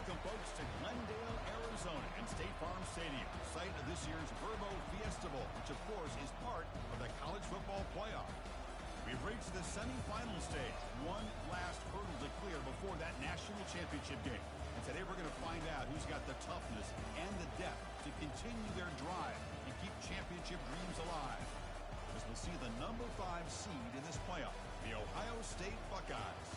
Welcome, folks, to Glendale, Arizona and State Farm Stadium, site of this year's Verbo Fiesta Bowl, which, of course, is part of the college football playoff. We've reached the semifinal stage, one last hurdle to clear before that national championship game. And today we're going to find out who's got the toughness and the depth to continue their drive and keep championship dreams alive. As we'll see the number 5 seed in this playoff, the Ohio State Buckeyes,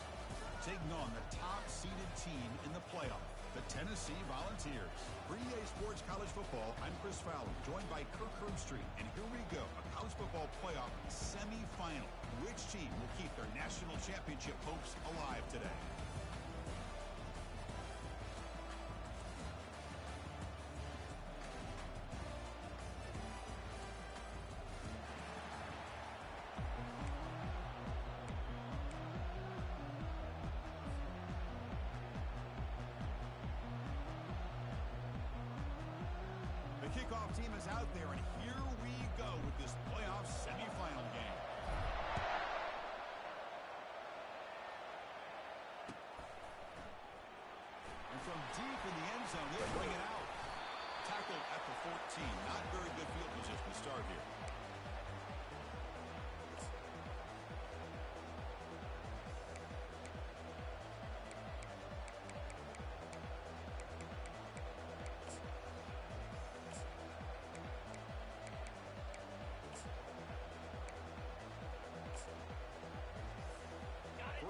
taking on the top-seeded team in the playoff, the Tennessee Volunteers. For EA Sports College Football, I'm Chris Fowler, joined by Kirk Herbstreit. And here we go, a college football playoff semifinal. Which team will keep their national championship hopes alive today? Kickoff team is out there, and here we go with this playoff semifinal game. And from deep in the end zone, they'll bring it out. Tackled at the 14. Not very good field position to start here.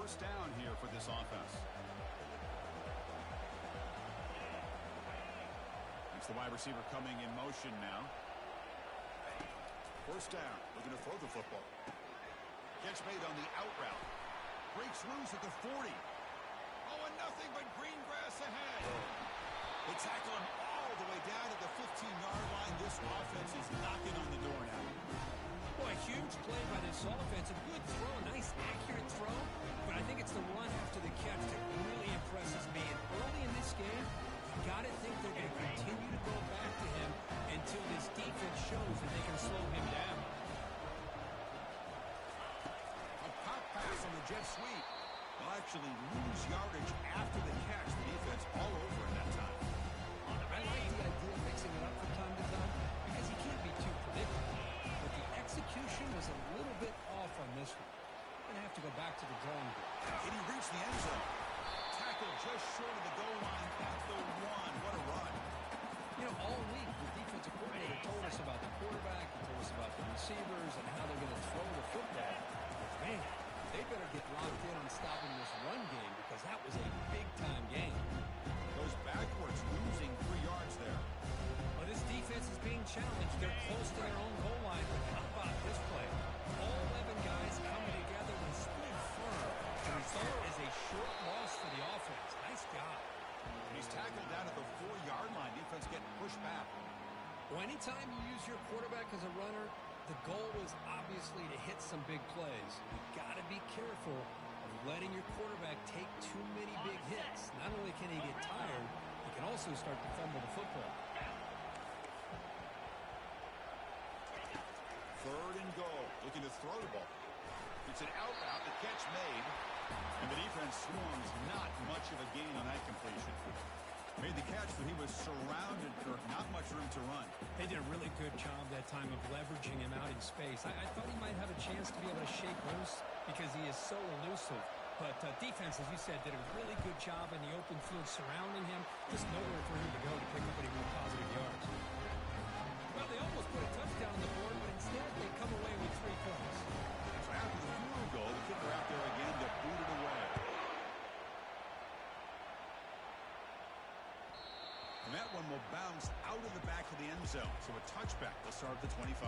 First down here for this offense. It's the wide receiver coming in motion now. First down, looking to throw the football. Catch made on the out route. Breaks loose at the 40. Oh, and nothing but green grass ahead. They tackle him all the way down at the 15-yard line. This offense is knocking on the door now. Boy, a huge play by this offense. A good throw, a nice accurate throw. But I think it's the run after the catch that really impresses me. And early in this game, you got to think they're going to continue to go back to him until this defense shows that they can slow him down. A pop pass on the jet sweep. They'll actually lose yardage after the catch. The defense all over it that time. I like the idea of mixing it up from time to time because he can't be too predictable. But the execution was a little bit off on this one. Going to have to go back to the drawing board. And he reached the end zone. Tackled just short of the goal line at the 1. What a run. You know, all week, the defensive coordinator told us about the quarterback. He told us about the receivers and how they're going to throw the football. But, man, they better get locked in on stopping this run game because that was a big-time game. Goes backwards, losing 3 yards there. Well, this defense is being challenged. They're close to their own goal line. But how about this play? All 11 guys coming together and stood firm. The result is a short loss for the offense. Nice job. He's tackled down at the 4-yard line. Defense getting pushed back. Well, anytime you use your quarterback as a runner, the goal is obviously to hit some big plays. You've got to be careful of letting your quarterback take too many big hits. Not only can he get tired, he can also start to fumble the football. 3rd and goal. Looking to throw the ball. It's an out route. The catch made. And the defense swarms. Not much of a gain on that completion. Made the catch, but he was surrounded, Kirk. Not much room to run. They did a really good job that time of leveraging him out in space. I thought he might have a chance to be able to shake loose because he is so elusive. But defense, as you said, did a really good job in the open field surrounding him. Just nowhere for him to go to pick up any more positive yards. Well, they almost put a touchdown on the board, but instead they come away with 3 points. So after the field goal, the kicker out there again to boot it away. And that one will bounce out of the back of the end zone. So a touchback will start at the 25.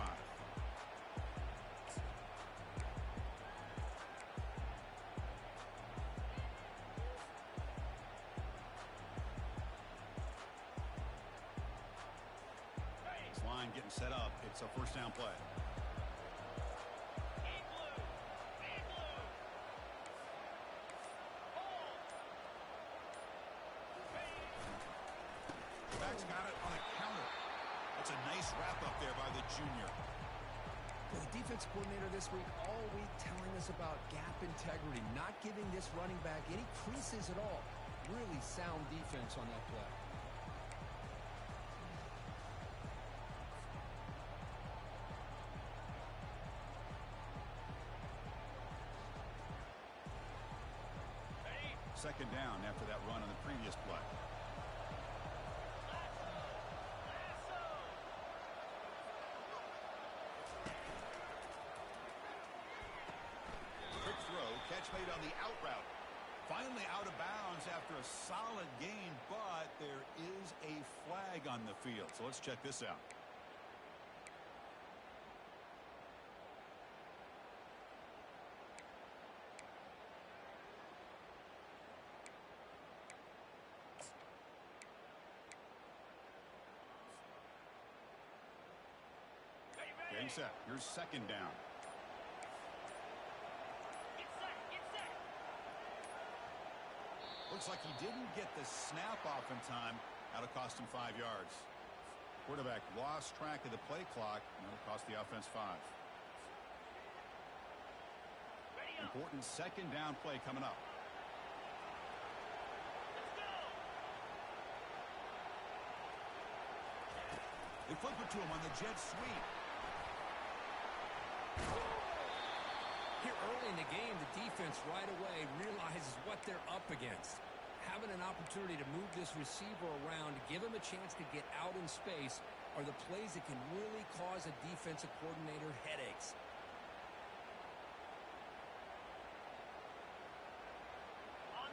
This line getting set up. It's a first down play. Got it on a counter. That's a nice wrap up there by the junior. Well, the defense coordinator this week, all week telling us about gap integrity, not giving this running back any creases at all. Really sound defense on that play. Second down after that run on the previous play. Quick throw, catch made on the out route. Finally out of bounds after a solid gain, but there is a flag on the field. So let's check this out. Getting set. Here's second down. Looks like he didn't get the snap off in time. That'll cost him 5 yards. Quarterback lost track of the play clock. And it'll cost the offense 5. Important second down play coming up. They flip it to him on the jet sweep. Here early in the game, the defense right away realizes what they're up against. Having an opportunity to move this receiver around, give him a chance to get out in space, are the plays that can really cause a defensive coordinator headaches.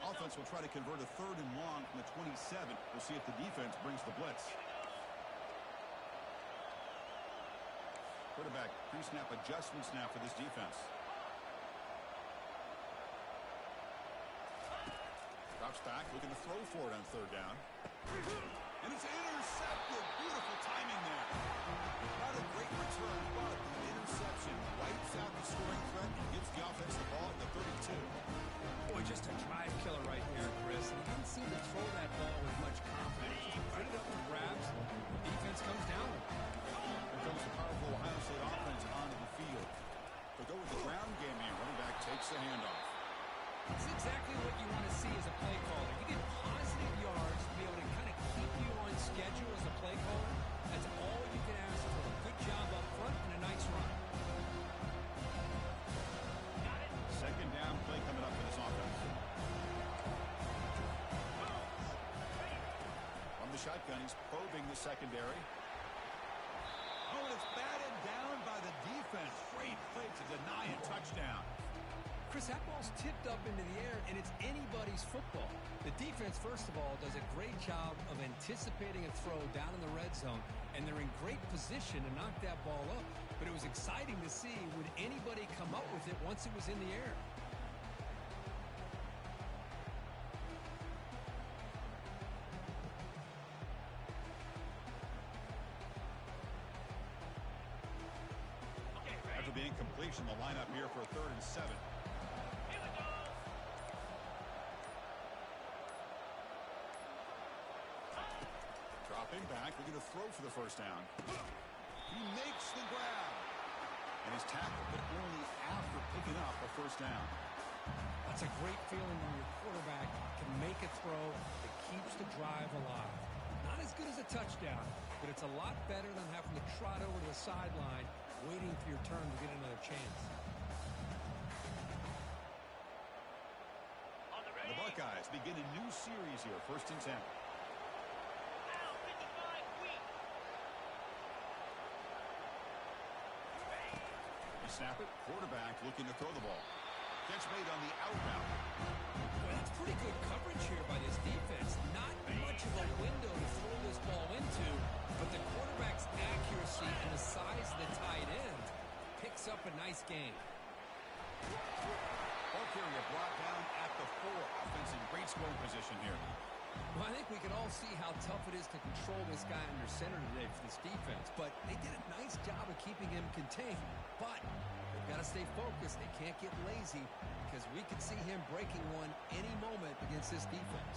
Offense will try to convert a 3rd and long from the 27. We'll see if the defense brings the blitz. Quarterback pre-snap adjustments now for this defense. Drops back, looking to throw for it on 3rd down. And it's intercepted. Beautiful timing there. Not a great return, but the interception wipes out the scoring threat and gives the offense the ball at the 32. Boy, just a drive killer right there, Chris. And he didn't seem to throw that ball with much confidence. Just put it up and grabs. The defense comes down. Here comes the powerful Ohio State offense onto the field. They'll go with the ground game here. Running back takes the handoff. It's exactly what you want to see as a play caller. You get positive yards to be able to kind of keep you on schedule as a play caller. That's all you can ask for. A good job up front and a nice run. Second down play coming up for this offense. From the shotgun, he's probing the secondary. Oh, and it's batted down by the defense. Great play to deny a touchdown. Chris, that ball's tipped up into the air, and it's anybody's football. The defense, first of all, does a great job of anticipating a throw down in the red zone, and they're in great position to knock that ball up. But it was exciting to see, would anybody come up with it once it was in the air? After the incompletion, the lineup here for a 3rd and 7. Dropping back, looking to throw for the 1st down. He makes the grab. And his tackle, but only after picking up a 1st down. That's a great feeling when your quarterback can make a throw that keeps the drive alive. Not as good as a touchdown, but it's a lot better than having to trot over to the sideline, waiting for your turn to get another chance. The Buckeyes begin a new series here, 1st and 10. Snap it. Quarterback looking to throw the ball. Catch made on the out route. Well, that's pretty good coverage here by this defense. Not much of a window to throw this ball into, but the quarterback's accuracy and the size of the tight end picks up a nice gain. Ball carrier brought down at the 4. Offense in great scoring position here. Well, I think we can all see how tough it is to control this guy under center today for this defense, but they did a nice job of keeping him contained. But they've got to stay focused. They can't get lazy because we could see him breaking one any moment against this defense.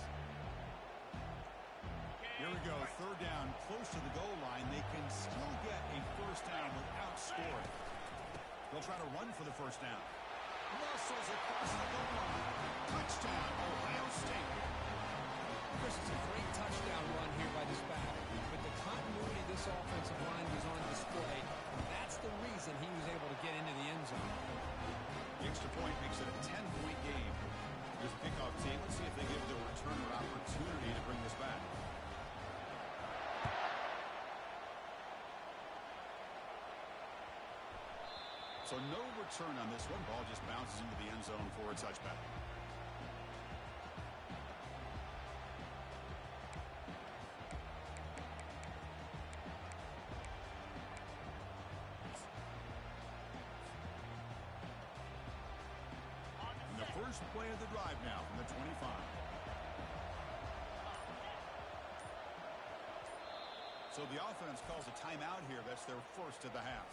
Here we go. 3rd down, close to the goal line. They can still get a 1st down without scoring. They'll try to run for the 1st down. Muscles across the goal line. Touchdown, Ohio State. Chris, it's a great touchdown run here by this back. But the continuity this offensive line was on display. That's the reason he was able to get into the end zone. The extra point makes it a 10-point game. Here's the kickoff team. Let's see if they give the returner opportunity to bring this back. So no return on this one. Ball just bounces into the end zone for a touchback. And the first play of the drive now from the 25. So the offense calls a timeout here. That's their first of the half.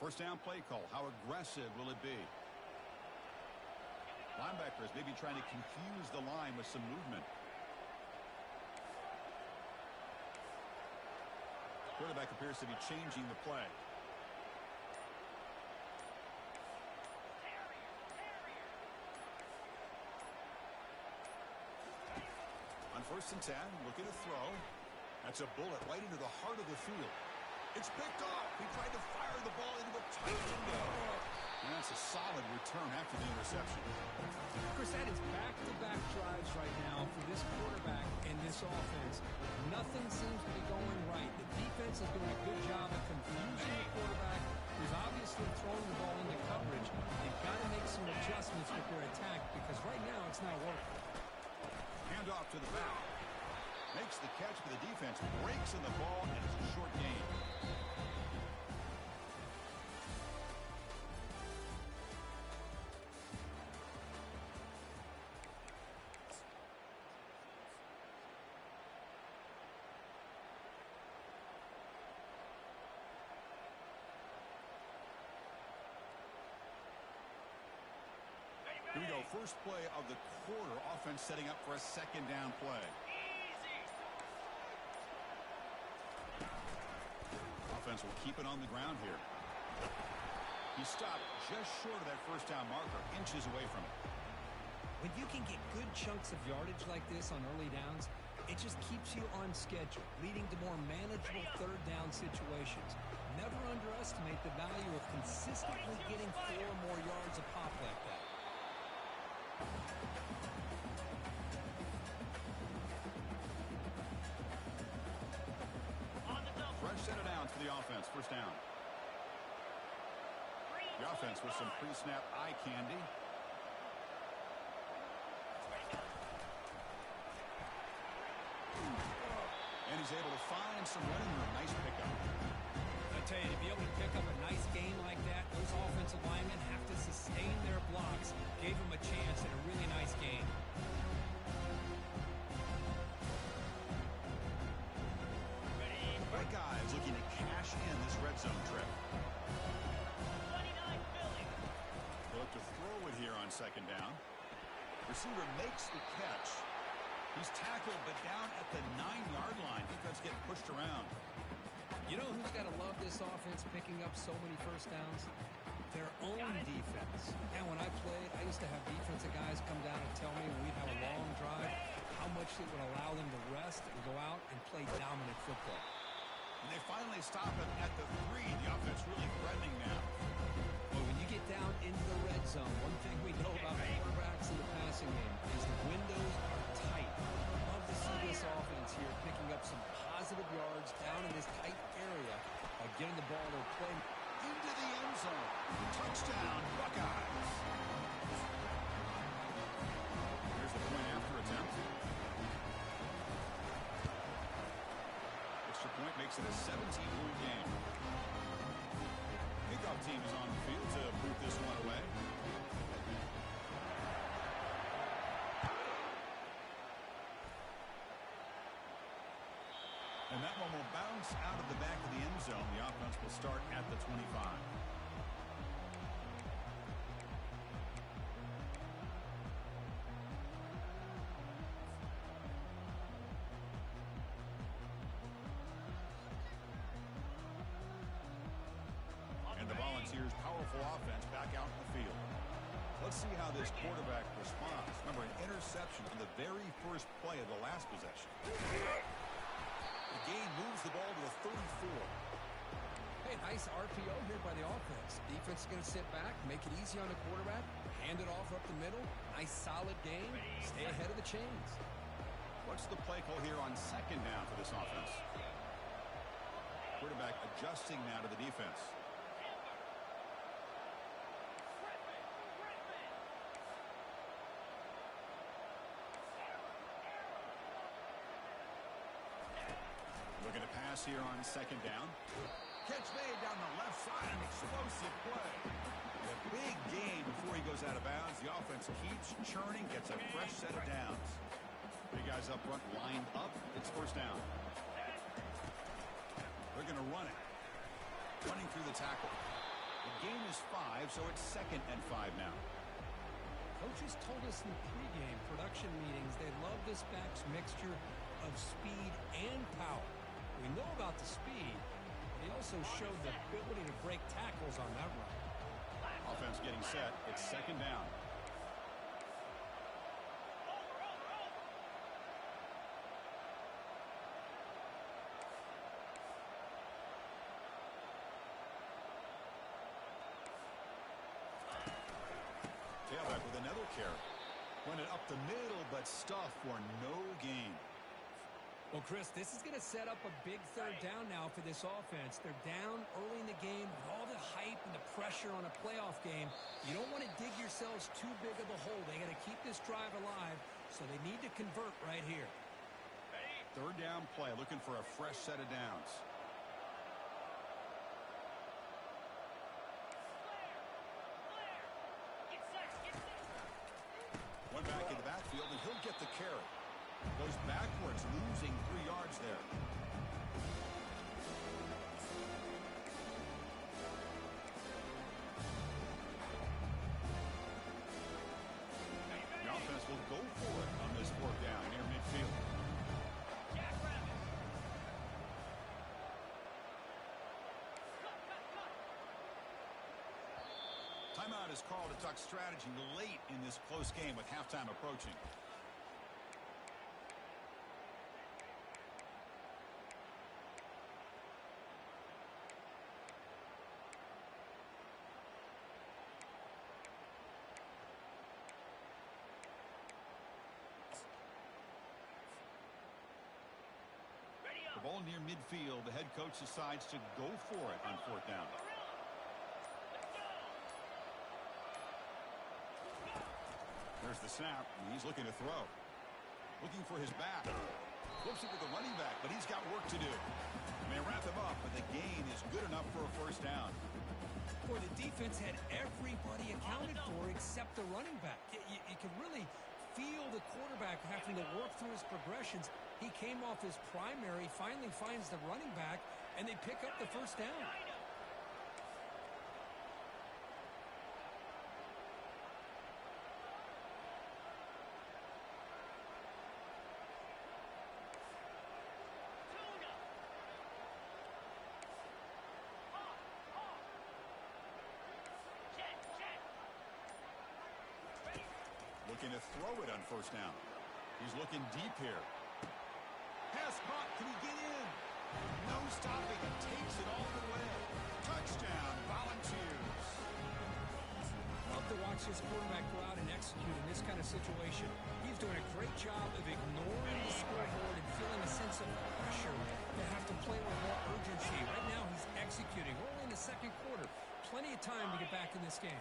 First down play call. How aggressive will it be? Linebackers maybe trying to confuse the line with some movement. Quarterback appears to be changing the play. On 1st and 10, looking to throw. That's a bullet right into the heart of the field. It's picked off. He tried to fire the ball into a tight window. And that's a solid return after the interception. Chris, that is back-to-back drives right now for this quarterback and this offense. Nothing seems to be going right. The defense is doing a good job of confusing the quarterback, who's obviously throwing the ball into coverage. They've got to make some adjustments with their attack because right now it's not working. Hand off to the back. Makes the catch, but the defense breaks in the ball, and it's a short gain. Here we go. First play of the quarter. Offense setting up for a second down play. Offense will keep it on the ground here. He stopped just short of that first down marker, inches away from it. When you can get good chunks of yardage like this on early downs, it just keeps you on schedule, leading to more manageable third down situations. Never underestimate the value of consistently getting 4 more yards a pop like that. Fresh set of downs for the offense. First down. The offense with some pre-snap eye candy. And he's able to find some running room. Nice pickup. I tell you, to be able to pick up a nice game like that, those offensive linemen have to sustain their blocks. Gave him a chance at a really nice game. Both guys looking to cash in this red zone trip. They look to throw it here on second down. Receiver makes the catch. He's tackled, but down at the 9-yard line. Defense getting pushed around. You know who's got to love this offense picking up so many first downs? Their own defense. And when I played, I used to have defensive guys come down and tell me when we'd have a long drive how much it would allow them to rest and go out and play dominant football. And they finally stop it at the 3. The offense really threatening now. Well, when you get down into the red zone, one thing we know about quarterbacks in the passing game is the windows are tight. Love to see this offense here picking up some positive yards down in this tight area by getting the ball to play into the end zone. Touchdown, Buckeyes. Here's the point after attempt. Extra point makes it a 17-point game. Kickoff team is on the field to boot this one away. And that one will bounce out of the back of the end zone. The offense will start at the 25. And the Volunteers' powerful offense back out in the field. Let's see how this quarterback responds. Remember, an interception on the very first play of the last possession. The gain moves the ball to the 34. Hey, nice RPO here by the offense. Defense is going to sit back, make it easy on the quarterback, hand it off up the middle. Nice solid game. Stay ahead of the chains. What's the play call here on second down for this offense? Quarterback adjusting now to the defense. Looking to pass here on second down. Catch made down the left side. An explosive play. A big gain before he goes out of bounds. The offense keeps churning, gets a fresh set of downs. Big guys up front lined up. It's first down. They're going to run it. Running through the tackle. The gain is 5, so it's second and 5 now. Coaches told us in pregame production meetings they love this back's mixture of speed and power. We know about the speed. He also showed the ability to break tackles on that run. Offense getting set. It's second down. Tailback with another carry. Run it up the middle, but stuffed for no gain. Well, Chris, this is going to set up a big third down now for this offense. They're down early in the game with all the hype and the pressure on a playoff game. You don't want to dig yourselves too big of a hole. They got to keep this drive alive, so they need to convert right here. Third down play, looking for a fresh set of downs. One back in the backfield, and he'll get the carry. Goes backwards, losing 3 yards there. The offense will go for it on this fourth down near midfield. Timeout is called to talk strategy late in this close game with halftime approaching. The ball near midfield. The head coach decides to go for it on fourth down. There's the snap, and he's looking to throw. Looking for his back. Flips it to the running back, but he's got work to do. They wrap him up, but the gain is good enough for a first down. Boy, the defense had everybody accounted for except the running back. You can really feel the quarterback having to work through his progressions. He came off his primary, finally finds the running back, and they pick up the first down. Looking to throw it on first down. He's looking deep here. Pass caught. Can he get in? No stopping. Takes it all the way. Touchdown, Volunteers. watch this quarterback go out and execute in this kind of situation. He's doing a great job of ignoring the scoreboard and feeling a sense of pressure to have to play with more urgency. Right now, he's executing. We're only in the second quarter. Plenty of time to get back in this game.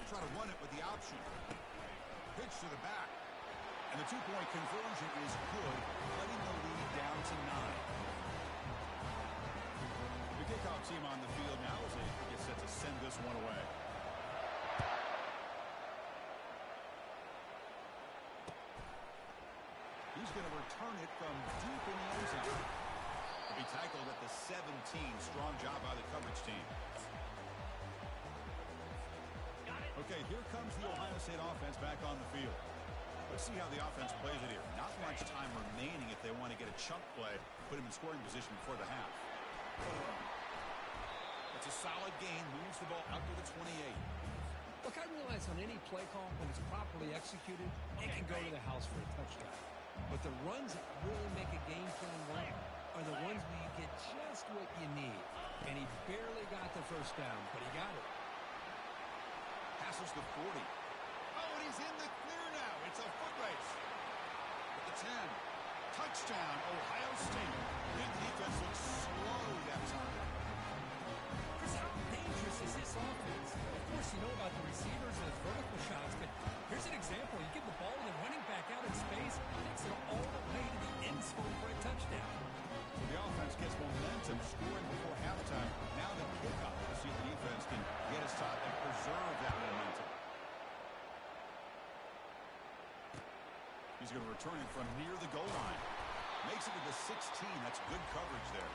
Try to run it with the option. Pitch to the back. And the two-point conversion is good, cutting the lead down to 9. The kickoff team on the field now as they get set to send this one away. He's going to return it from deep in the end zone. He'll be tackled at the 17. Strong job by the coverage team. Okay, here comes the Ohio State offense back on the field. Let's see how the offense plays it here. Not much time remaining if they want to get a chunk play, put him in scoring position before the half. It's a solid gain, moves the ball out to the 28. Look, I realize on any play call, when it's properly executed, it can go to the house for a touchdown. But the runs that really make a game plan work are the ones where you get just what you need. And he barely got the first down, but he got it. Passes the 40. Oh, and he's in the clear now. It's a foot race. At the 10. Touchdown, Ohio State. The defense looks slow that time. Chris, how dangerous is this offense? Of course, you know about the receivers and the vertical shots, but here's an example. You give the ball to the running back out in space, takes it all the way to the end zone for a touchdown. So the offense gets momentum, scoring before halftime. Now the kickoff. Let's see if the defense can get his top and preserve that momentum. He's going to return it from near the goal line. Makes it to the 16. That's good coverage there.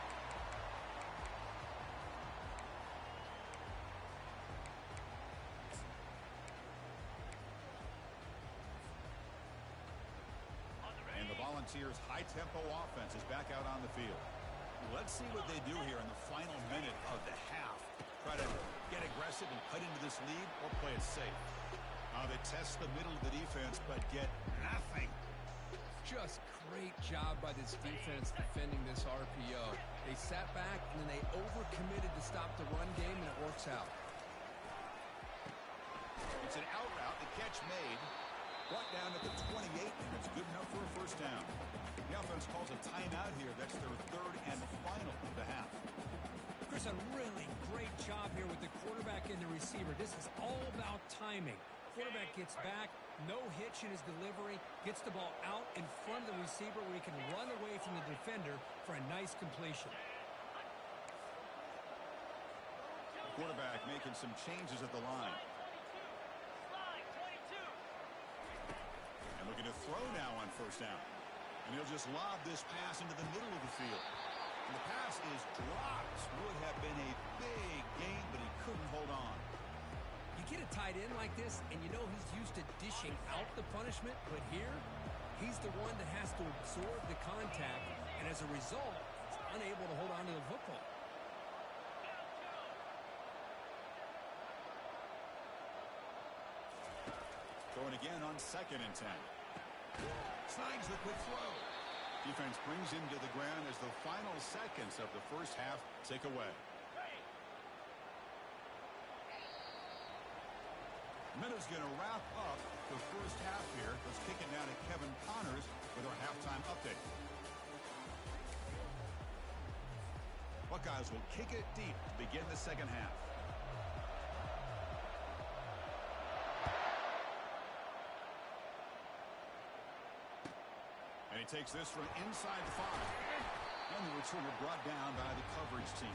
And the Volunteers' high-tempo offense is back out on the field. Let's see what they do here in the final minute of the half. Try to get aggressive and cut into this lead or play it safe. They test the middle of the defense, but get nothing. Just great job by this defense defending this RPO. They sat back, and then they overcommitted to stop the run game, and it works out. It's an out route. The catch made. Brought down at the 28, and it's good enough for a first down. The offense calls a timeout here. That's their third and final of the half. Chris, a really great job here with the quarterback and the receiver. This is all about timing. Quarterback gets back, no hitch in his delivery, gets the ball out in front of the receiver where he can run away from the defender for a nice completion. The quarterback making some changes at the line. And looking to throw now on first down. And he'll just lob this pass into the middle of the field. And the pass is dropped. Would have been a big gain, but he couldn't hold on. You get a tight end like this, and you know he's used to dishing out the punishment, but here, he's the one that has to absorb the contact, and as a result, he's unable to hold on to the football. Going again on 2nd and 10. Slides the quick throw. Defense brings him to the ground as the final seconds of the first half tick away. Minutes going to wrap up the first half here. Let's kick it down to Kevin Connors with our halftime update. Buckeyes will kick it deep to begin the second half. And he takes this from inside the 5. And the returner brought down by the coverage team.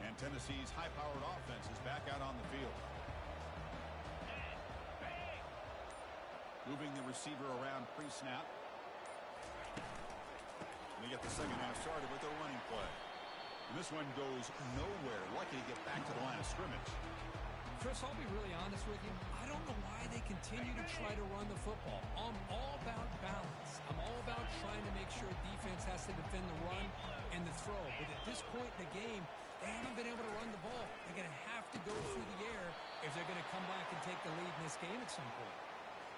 And Tennessee's high-powered offense is back out on the field. Moving the receiver around pre-snap. They get the second half started with a running play. And this one goes nowhere. Lucky to get back to the line of scrimmage. Chris, I'll be really honest with you. I don't know why they continue to try to run the football. I'm all about balance. I'm all about trying to make sure defense has to defend the run and the throw. But at this point in the game, they haven't been able to run the ball. They're going to have to go through the air if they're going to come back and take the lead in this game at some point.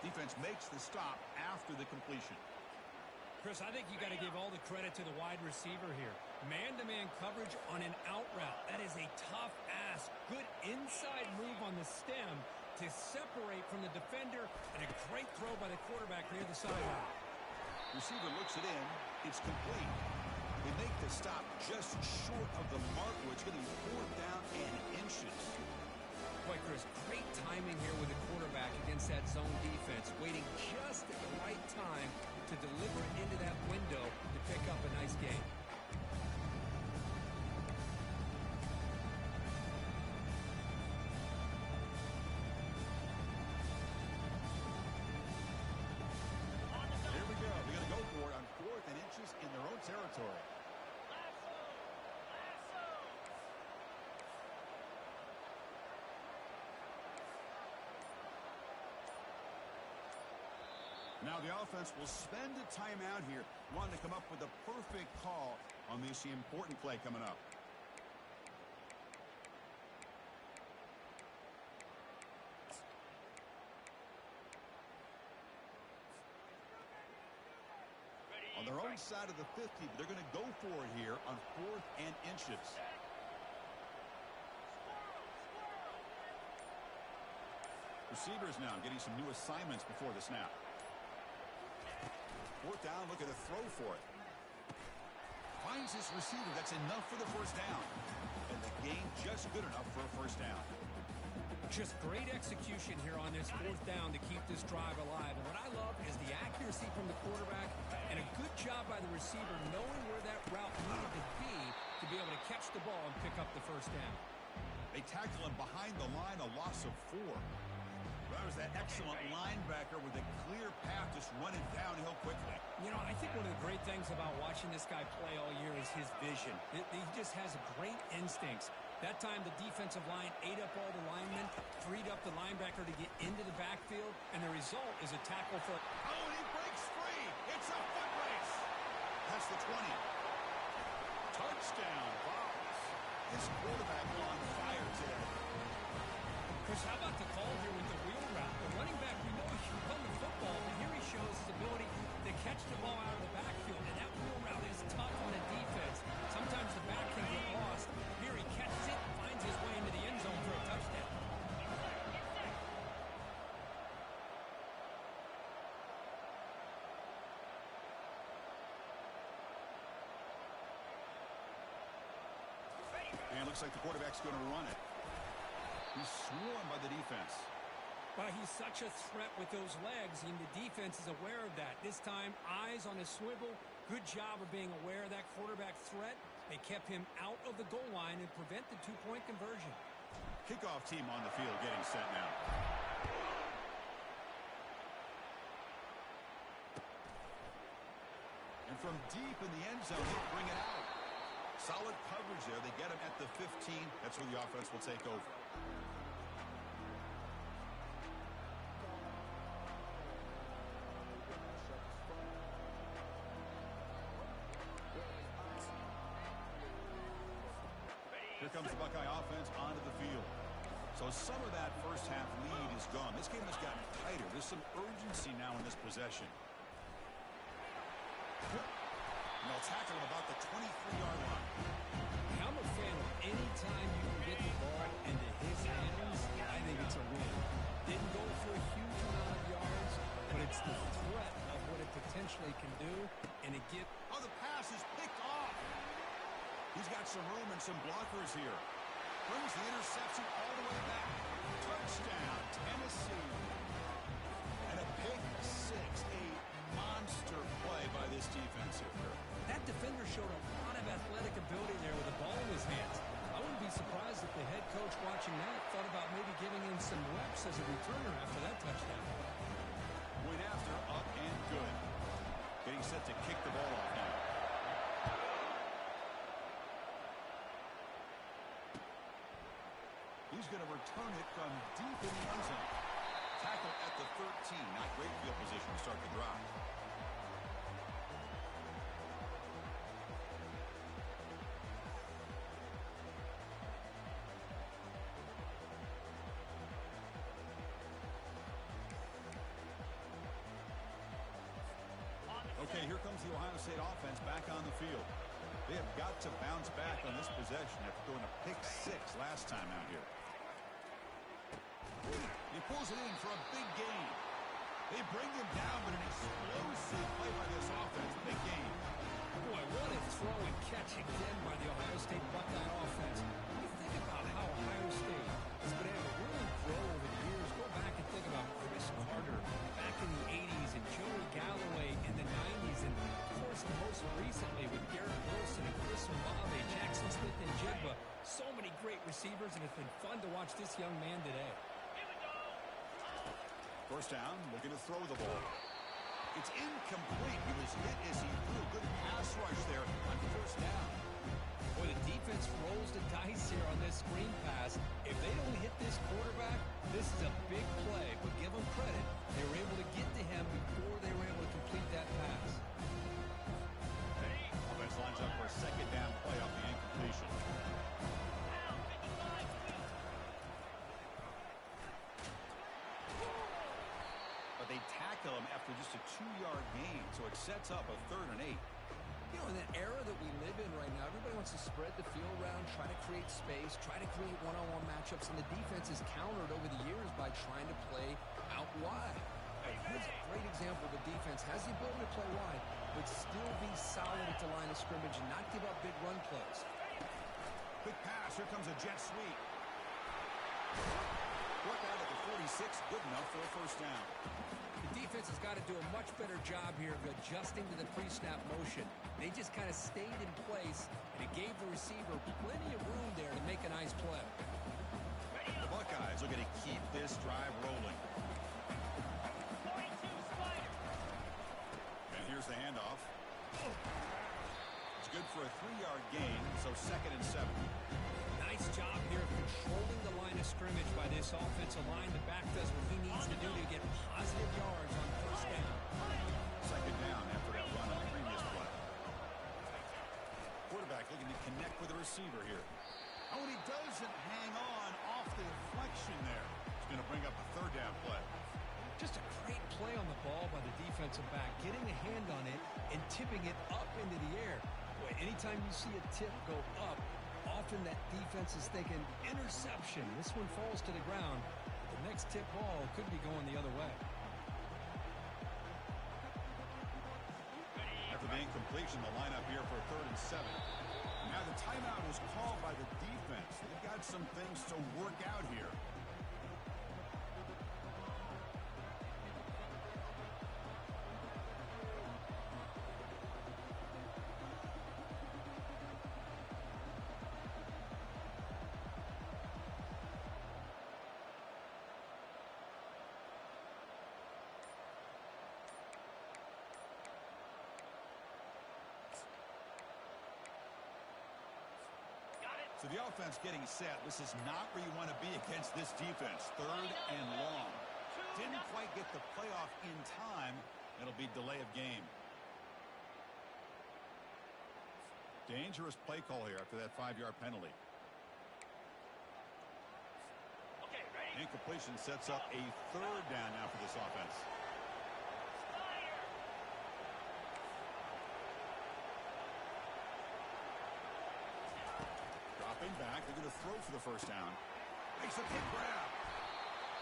Defense makes the stop after the completion. Chris, I think you got to give all the credit to the wide receiver here. Man-to-man coverage on an out route. That is a tough ask. Good inside move on the stem to separate from the defender, and a great throw by the quarterback near the sideline. Receiver looks it in. It's complete. They make the stop just short of the mark, where it's getting 4th down and inches. Boy, Chris, great timing here with the quarterback against that zone defense, waiting just at the right time to deliver it into that window to pick up a nice gain. Here we go. They're going to go for it on 4th and inches in their own territory. Now the offense will spend a timeout here, wanting to come up with a perfect call on this important play coming up. On their own side of the 50, they're going to go for it here on 4th and inches. Receivers now getting some new assignments before the snap. 4th down, look at a throw for it. Finds his receiver. That's enough for the 1st down. And the gain just good enough for a 1st down. Just great execution here on this 4th down to keep this drive alive. And what I love is the accuracy from the quarterback and a good job by the receiver knowing where that route needed to be able to catch the ball and pick up the 1st down. They tackle him behind the line, a loss of 4. That was that excellent linebacker with a clear path, just running downhill quickly. You know, I think one of the great things about watching this guy play all year is his vision. He just has great instincts. That time, the defensive line ate up all the linemen, freed up the linebacker to get into the backfield, and the result is a tackle for... Oh, and he breaks free. It's a foot race. That's the 20. Touchdown, Vols. His quarterback on fire today. Chris, how about the call here with the wheel route? The running back, we know he can run the football, but here he shows his ability to catch the ball out of the backfield, and that wheel route is tough on a defense. Sometimes the back can get lost. Here he catches it, finds his way into the end zone for a touchdown. And it looks like the quarterback's going to run it. He's swarmed by the defense. But he's such a threat with those legs, and the defense is aware of that. This time, eyes on his swivel. Good job of being aware of that quarterback threat. They kept him out of the goal line and prevent the 2-point conversion. Kickoff team on the field getting set now. And from deep in the end zone, they bring it out. Solid coverage there. They get him at the 15. That's where the offense will take over. Here comes the Buckeye offense onto the field. So some of that first half lead is gone. This game has gotten tighter. There's some urgency now in this possession. And they'll tackle him about the 23-yard line. I'm a fan of any time you can get the ball into his hands, I think it's a win. Didn't go for a huge amount of yards, but it's the threat of what it potentially can do, and it gets... Oh, the pass is picked off. He's got some room and some blockers here. Brings the interception all the way back. Touchdown, Tennessee. And a pick six, a monster play by this defense here. That defender showed a lot of athletic ability there with the ball in his hands. I wouldn't be surprised if the head coach watching that thought about maybe giving him some reps as a returner after that touchdown. Point after, up and good. Getting set to kick the ball off now. He He's going to return it from deep in the end zone. Tackle at the 13. Not great field position to start the drive. Okay, here comes the Ohio State offense back on the field. They have got to bounce back on this possession after throwing a pick-6 last time out here. He pulls it in for a big gain. They bring him down, but an explosive play by this offense. Big gain. Boy, what a throw and catch again by the Ohio State Buckeye offense. When you think about how Ohio State has been able to really grow over the years, go back and think about Chris Carter back in the 80s and Joey Galloway in the 90s, and of course most recently with Garrett Wilson and Chris Olave, Jackson Smith and Jigba. So many great receivers, and it's been fun to watch this young man today. First down, looking to throw the ball. It's incomplete. He was hit as he threw a good pass rush there on first down. Boy, the defense rolls the dice here on this screen pass. If they don't hit this quarterback, this is a big play. But give them credit. They were able to get to him before they were able to complete that pass. Offense lines up for a second down play off the incompletion. But they tackle him after just a 2-yard gain, so it sets up a 3rd and 8. You know, in the era that we live in right now, everybody wants to spread the field around, try to create space, try to create one-on-one matchups, and the defense is countered over the years by trying to play out wide. Here's a great example of a defense has the ability to play wide, but still be solid at the line of scrimmage and not give up big run plays. Quick pass. Here comes a jet sweep. Work out at the 46. Good enough for a first down. The defense has got to do a much better job here of adjusting to the pre-snap motion. They just kind of stayed in place, and it gave the receiver plenty of room there to make a nice play. The Buckeyes are going to keep this drive rolling. And here's the handoff. It's good for a 3-yard gain, so 2nd and 7. Nice job here of controlling the line of scrimmage by this offensive line. The back does what he needs to do to get positive yards on first down. 2nd down after that run on the previous play. Quarterback looking to connect with the receiver here. Oh, and he doesn't hang on off the deflection there. He's going to bring up a 3rd down play. Just a great play on the ball by the defensive back, getting a hand on it and tipping it up into the air. Boy, anytime you see a tip go up, often that defense is thinking interception. This one falls to the ground. The next tip ball could be going the other way. After the incompletion, the lineup here for a 3rd and 7. Now the timeout is called by the defense. They've got some things to work out here. So the offense getting set. This is not where you want to be against this defense. 3rd and long. Didn't quite get the playoff in time. It'll be delay of game. Dangerous play call here after that 5-yard penalty. Incompletion sets up a 3rd down now for this offense. Back, they're going to throw for the first down. Makes a big grab.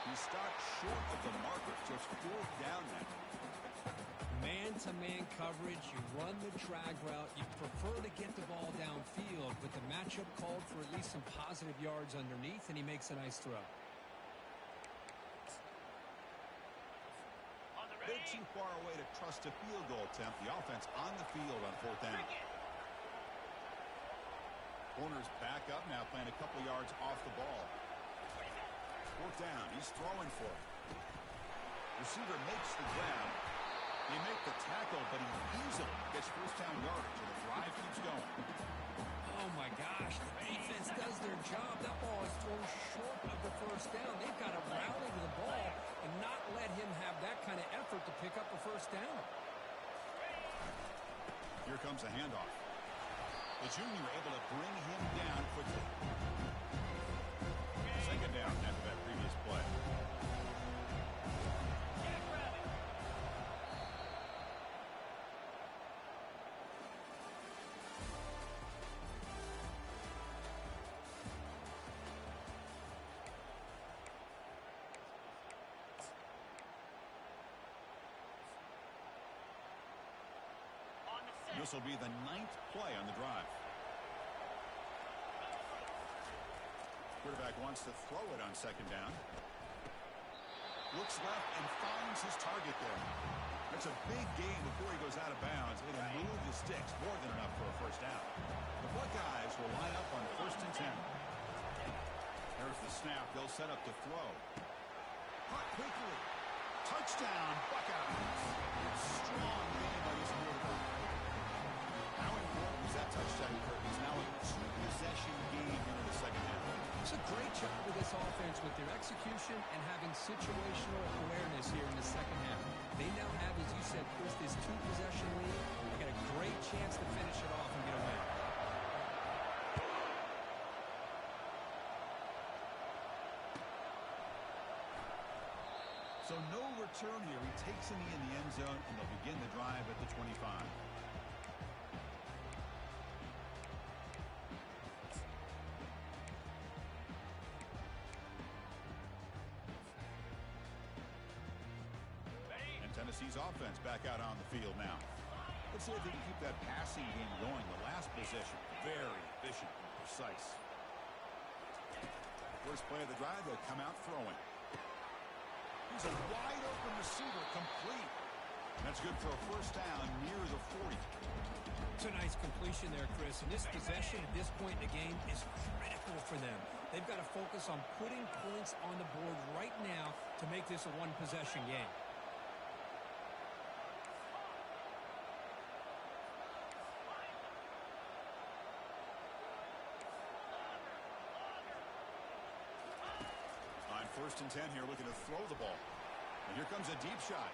He stopped short of the marker. Just 4th down now. Man-to-man coverage, you run the drag route, you prefer to get the ball downfield, but the matchup called for at least some positive yards underneath, and he makes a nice throw. They're too far away to trust a field goal attempt. The offense on the field on 4th down. Corner's back up now, playing a couple yards off the ball. 4th down. He's throwing for it. Receiver makes the grab. They make the tackle, but he easily gets first down yardage, and the drive keeps going. Oh, my gosh. The defense does their job. That ball is thrown short of comes the handoff. The junior able to bring him down quickly. Second down after that previous play. This will be the 9th play on the drive. Quarterback wants to throw it on second down. Looks left and finds his target there. That's a big gain before he goes out of bounds. It'll move the sticks more than enough for a first down. The Buckeyes will line up on 1st and 10. There's the snap. They'll set up to throw. Caught quickly. Touchdown, Buckeyes. Strong game by this quarterback. How important was that touchdown, Curtis? Now a 2-possession game here in the second half. It's a great job with this offense with their execution and having situational awareness here in the second half. They now have, as you said, Chris, this 2-possession lead. They got a great chance to finish it off and get a win. So no return here. He takes him in the end zone, and they'll begin the drive at the 25. Tennessee's offense back out on the field now. Let's see if they can keep that passing game going. The last possession, very efficient and precise. First play of the drive, they'll come out throwing. He's a wide open receiver, complete. That's good for a first down near the 40. It's a nice completion there, Chris. And this possession at this point in the game is critical for them. They've got to focus on putting points on the board right now to make this a one-possession game. First and 10 here, looking to throw the ball. And here comes a deep shot.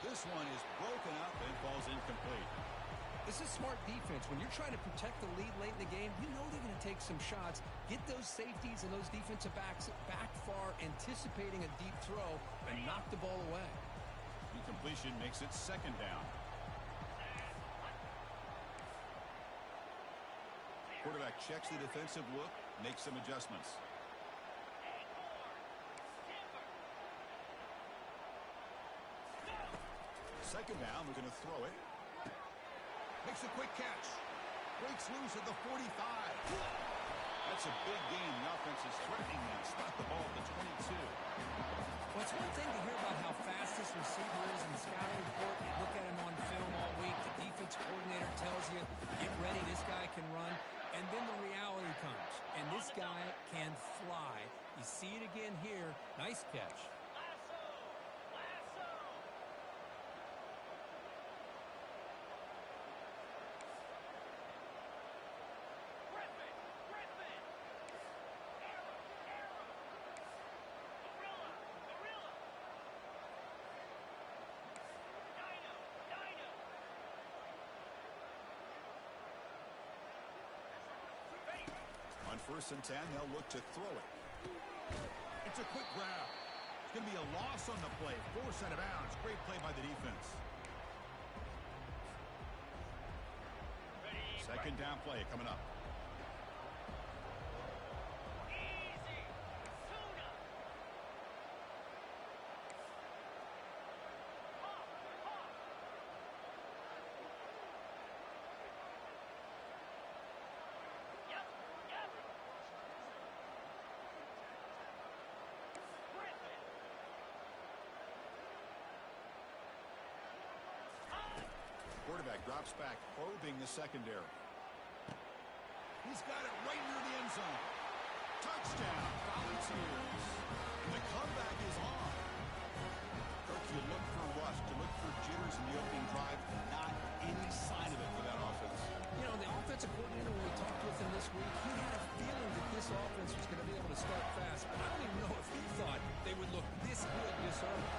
This one is broken up and falls incomplete. This is smart defense. When you're trying to protect the lead late in the game, you know they're going to take some shots, get those safeties and those defensive backs back far, anticipating a deep throw, and knock the ball away. Incompletion makes it second down. Quarterback checks the defensive look, makes some adjustments. Second down, we're going to throw it. Makes a quick catch. Breaks loose at the 45. That's a big gain. The offense is threatening now. Stop the ball at the 22. Well, it's one thing to hear about how fast this receiver is in the scouting report. You look at him on film all week. The defense coordinator tells you, get ready, this guy can run. And then the reality comes. And this guy can fly. You see it again here. Nice catch. On 1st and 10, they'll look to throw it. It's a quick grab. It's going to be a loss on the play. Force out of bounds. Great play by the defense. Second down play coming up. Quarterback drops back, probing the secondary. He's got it right near the end zone. Touchdown, Volunteers. And the comeback is on. Kirk, you look for rust, you look for jitters in the opening drive. Not any sign of it for that offense. You know, the offensive coordinator, when we talked with him this week, he had a feeling that this offense was going to be able to start fast. But I don't even know if he thought they would look this good this early.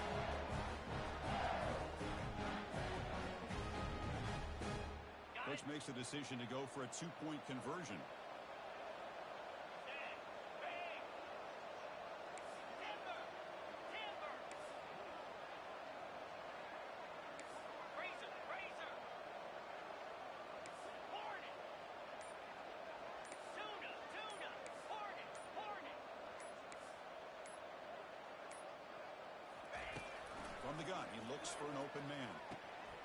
Coach makes the decision to go for a two-point conversion. From the gun, he looks for an open man.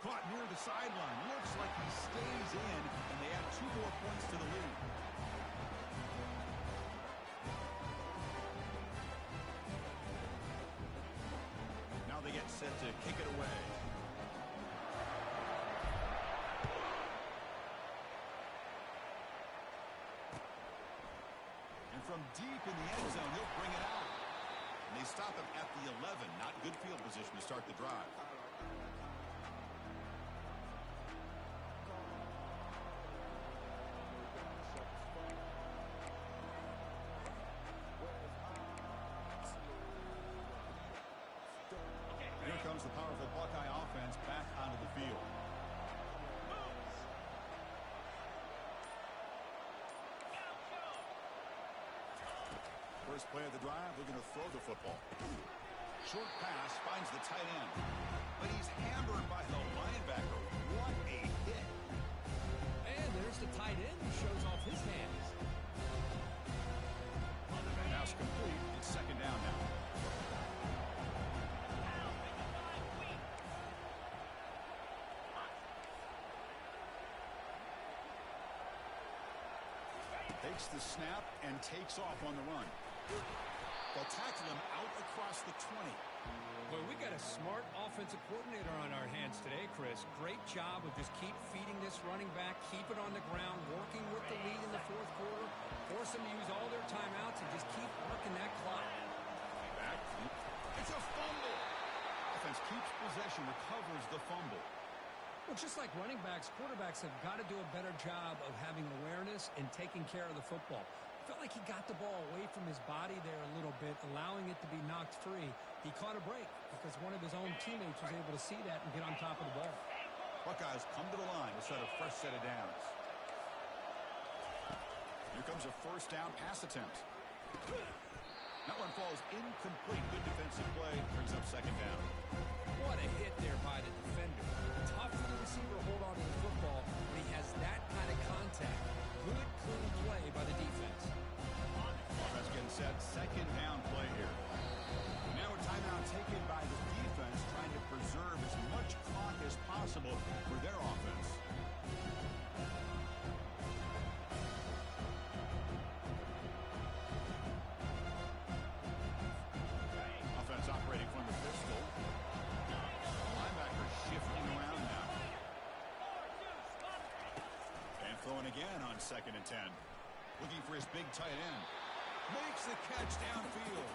Caught near the sideline. Looks like he stays in, and they add 2 more points to the lead. Now they get set to kick it away. And from deep in the end zone, he'll bring it out. And they stop him at the 11. Not good field position to start the drive. Here comes the powerful Buckeye offense back onto the field. First play of the drive, they're going to throw the football. Short pass finds the tight end. But he's hammered by the linebacker. What a hit. And there's the tight end who shows off his hands. Pass complete. It's second down now. Takes the snap and takes off on the run. They'll tackle him out across the 20. Well, we got a smart offensive coordinator on our hands today, Chris. Great job of just keep feeding this running back, keep it on the ground, working with the lead in the fourth quarter, force them to use all their timeouts, and just keep working that clock. Back. It's a fumble. Offense keeps possession, recovers the fumble. Well, just like running backs, quarterbacks have got to do a better job of having awareness and taking care of the football. Felt like he got the ball away from his body there a little bit, allowing it to be knocked free. He caught a break because one of his own teammates was able to see that and get on top of the ball. Buckeyes come to the line to set a fresh set of downs. Here comes a first down pass attempt. That one falls incomplete. Good defensive play. Brings up second down. What a hit there by the defender. Tough for the receiver to hold on to the football when he has that kind of contact. Good, clean play by the defense. Offense getting set. Second down play here. Now a timeout taken by the defense, trying to preserve as much clock as possible for their offense. Offense operating from the pistol. Linebacker shifting around now. And throwing again on 2nd and 10. Looking for his big tight end. Makes the catch downfield.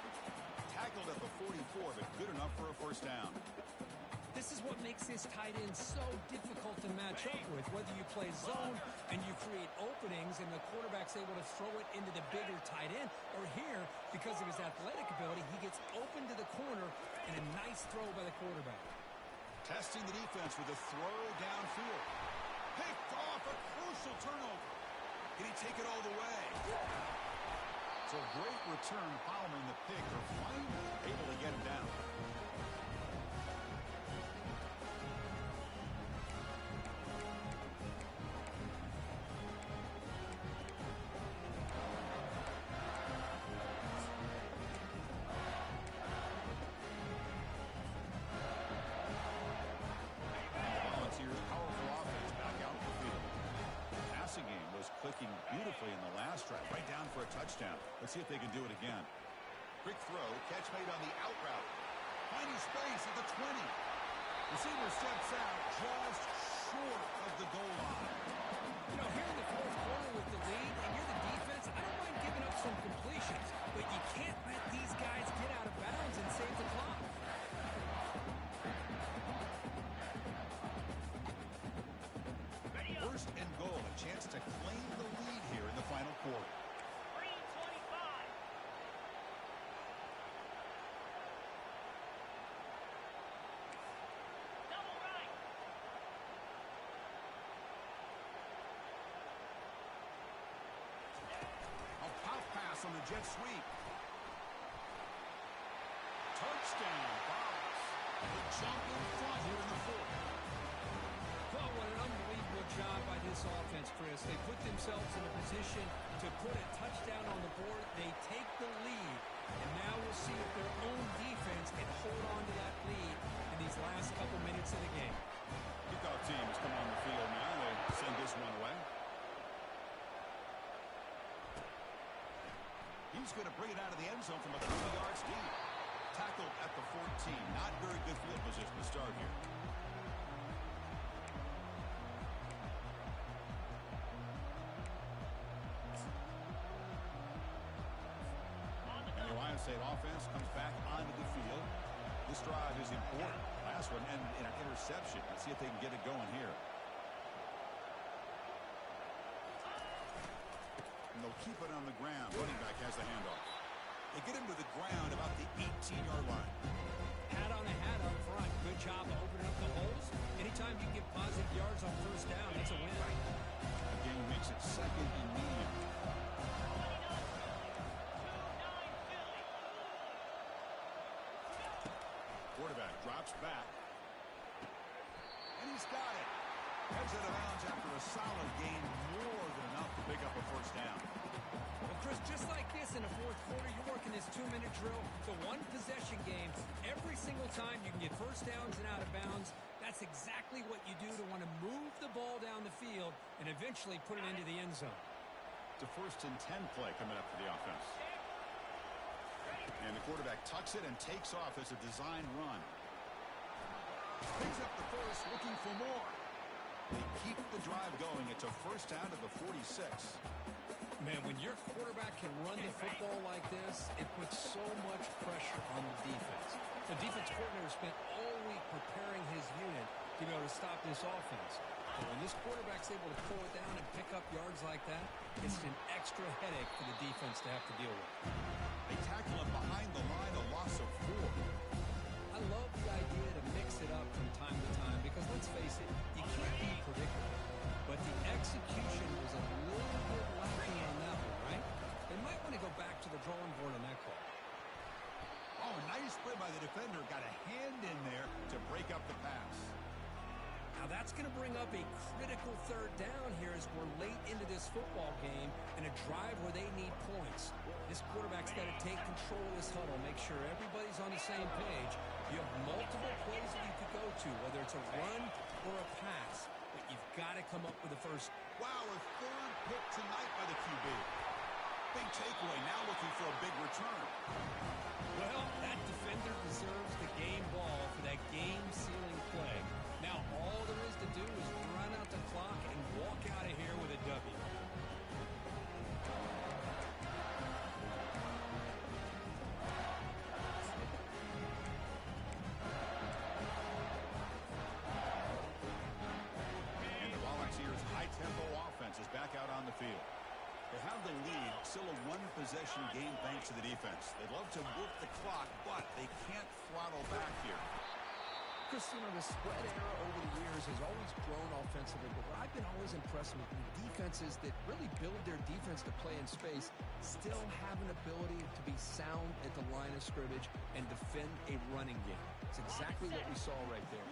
Tackled at the 44, but good enough for a first down. This is what makes this tight end so difficult to match up with. Whether you play zone and you create openings and the quarterback's able to throw it into the bigger tight end, or here, because of his athletic ability, he gets open to the corner and a nice throw by the quarterback. Testing the defense with a throw downfield. Picked off, a crucial turnover. Can he take it all the way? So a great return following the pick. They're finally able to get him down. Volunteers' powerful offense back out the field. Passing game was clicking beautifully in the last drive, right down for a touchdown. Let's see if they can do it again. Quick throw, catch made on the out route. Finding space at the 20. Receiver steps out just short of the goal line. You know, here in the fourth quarter with the lead, and you're the defense, I don't mind giving up some completions, but you can't let these guys get out of bounds and save the clock. First and goal, a chance to claim the lead here in the final quarter. jet sweep. Touchdown, Bucs. The jump in front here in the fourth. Well, what an unbelievable job by this offense, Chris. They put themselves in a position to put a touchdown on the board. They take the lead, and now we'll see if their own defense can hold on to that lead in these last couple minutes of the game. Kickoff team has come on the field now. They send this one away. He's going to bring it out of the end zone from a 30 yards deep. Tackled at the 14. Not very good field position to start here. And the Ohio State offense comes back onto the field. This drive is important. Last one ended in an interception. Let's see if they can get it going here. And they'll keep it on the ground. Running back has the handoff. They get him to the ground about the 18-yard line. Hat on a hat up front. Good job of opening up the holes. Anytime you get positive yards on first down, that's a win. The game makes it second and medium. Quarterback drops back. And he's got it. Heads out of bounds after a solid gain, more than enough to pick up a first down. Well, Chris, just like this in the fourth quarter, you're working this 2-minute drill. It's a one-possession game. Every single time you can get first downs and out of bounds, that's exactly what you do to want to move the ball down the field and eventually put it into the end zone. It's a 1st and 10 play coming up for the offense. And the quarterback tucks it and takes off as a design run. Picks up the first, looking for more. They keep the drive going. It's a first down to the 46. Man, when your quarterback can run the football like this, it puts so much pressure on the defense. The defense coordinator spent all week preparing his unit to be able to stop this offense. But when this quarterback's able to pull it down and pick up yards like that, it's an extra headache for the defense to have to deal with. They tackle him behind the line, a loss of 4. I love the idea to mix it up from time to time because, let's face it, you can't be predictable. But the execution was a little bit lacking on that one, right? They might want to go back to the drawing board on that call. Oh, nice play by the defender. Got a hand in there to break up the pass. Now that's going to bring up a critical third down here as we're late into this football game and a drive where they need points. This quarterback's got to take control of this huddle, make sure everybody's on the same page. You have multiple plays that you could go to, whether it's a run or a pass, but you've got to come up with the first. Wow, a third pick tonight by the QB. Big takeaway, now looking for a big return. Well, that defender deserves the game ball for that game-sealing play. Now all there is to do is run out the clock and walk out of here with a W. And the Volunteers' high-tempo offense is back out on the field. They have the lead, still a one-possession game thanks to the defense. They'd love to work the clock, but they can't throttle back here. Chris, you know, the spread era over the years has always grown offensively, but what I've been always impressed with defenses that really build their defense to play in space still have an ability to be sound at the line of scrimmage and defend a running game. It's exactly what we saw right there.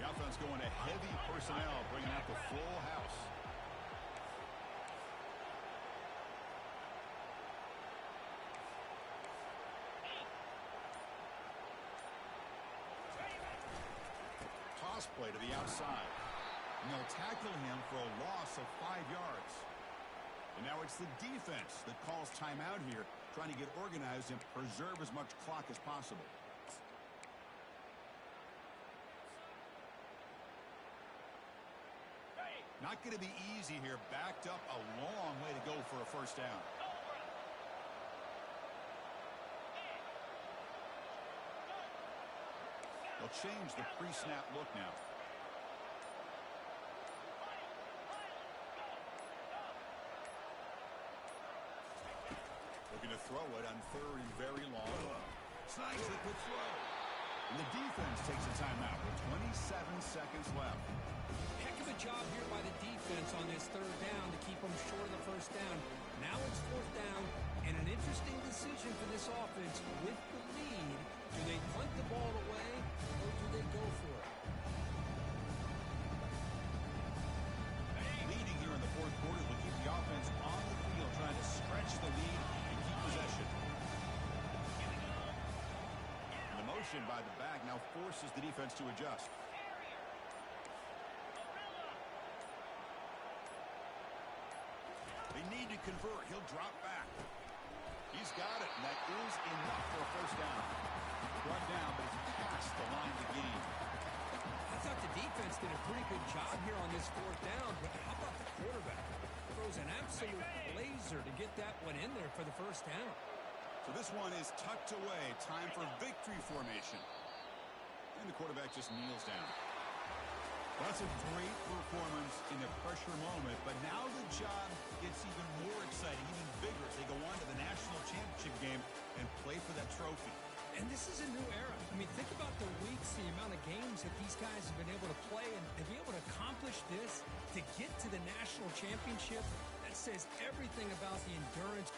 The offense going to heavy personnel, bringing out the full house. Play to the outside. And they'll tackle him for a loss of 5 yards. And now it's the defense that calls timeout here, trying to get organized and preserve as much clock as possible. Not going to be easy here. Backed up a long way to go for a first down. They'll change the pre-snap look now. Looking to throw it on third and very long. Snags it to throw. And the defense takes a timeout with 27 seconds left. Heck of a job here by the defense on this third down to keep them short of the first down. Now it's fourth down And an interesting decision for this offense with the lead. Do they punt the ball away or do they go for it? Leading here in the fourth quarter will keep the offense on the field, trying to stretch the lead and keep possession. And the motion by the back now forces the defense to adjust. They need to convert. He'll drop back. He's got it, and that is enough for a first down. Brought down, but it's past the line of the game. I thought the defense did a pretty good job here on this fourth down, but how about the quarterback? Throws an absolute laser to get that one in there for the first down. So this one is tucked away. Time for victory formation. And the quarterback just kneels down. That's a great performance in a pressure moment, but now the job gets even more exciting, even bigger as they go on to the national championship game and play for that trophy. And this is a new era. I mean, think about the weeks, the amount of games that these guys have been able to play, and to be able to accomplish this, to get to the national championship, that says everything about the endurance.